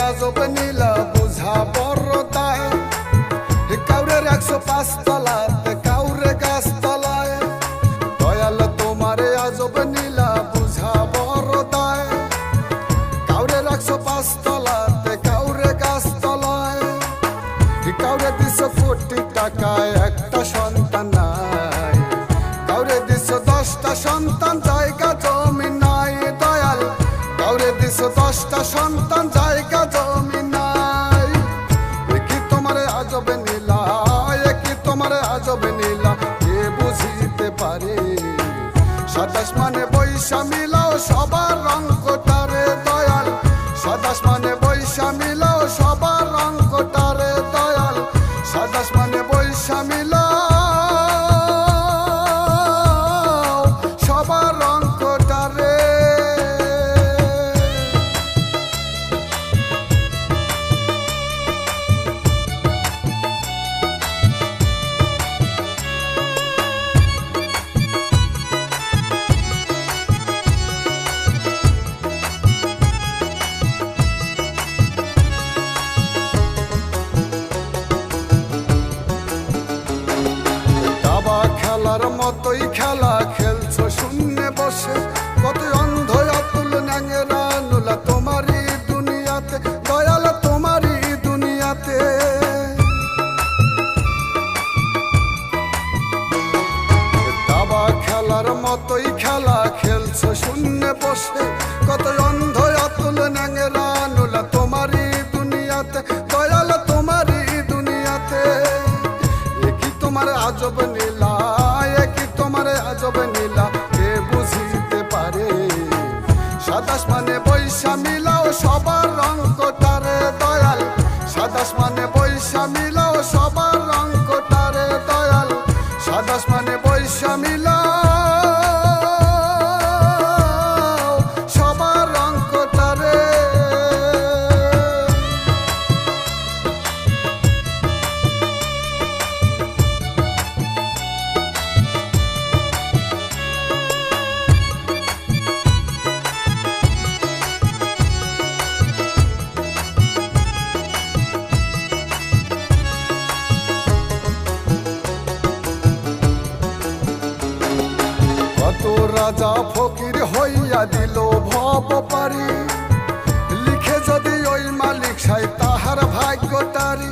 আজব নীলা বুঝা বড় দায়, কাউরে রাখছো পাঁচতলাতে কাউরে গাছতলায়। দয়াল তোমারে আজব নীলা বুঝা বড় দায়, কাউরে রাখছো পাঁচতলাতে কাউরে গাছতলায়। কাউরে দিছো কোটি টাকায় একটা সন্তান নাই, কাউরে দিছো 10টা সন্তান জায়গা জমি নাই। দয়াল কাউরে দিছো 10টা সন্তান জায়গা জমি নাই। কি তোমারে আজব নীলা, কি তোমারে আজব নীলা কে বুঝিতে পারে? 27 মানে বৈশা মিলাও সবার রং কোটারে। দয়াল 27 মানে বৈশা মিলাও সবার রং কোটারে। দয়াল 27 মানে বৈশা মিলাও সবার রং কোটারে। খেলার মতোই খেলা খেলছো শূন্যে বসে, কত অন্ধ অতুল ন্যাঙেরা নুলা তোমারই দুনিয়াতে। দয়াল তোমারই দুনিয়াতে দাবা খেলার মতোই খেলা খেলছো শূন্যে বসে, কত অন্ধ অতুল ন্যাঙেরা নুলা তোমারই দুনিয়াতে। দয়াল তোমারই দুনিয়াতে কি তোমার আজব নীলা, কি তোমার আজব নীলা কে বুঝিতে পারে? 27 মানে বৈশা মিলাও সবার রং কোটারে। দয়াল 27 মানে বৈশা মিলাও সবার রং কোটারে। দয়াল 27 মানে বৈশা মিলাও সবার রং কোটারে। রাজা ফকির হইয়া দিল ভব পারি, লিখে যদি ওই মালিক সাই তাহার ভাগ্যটারি।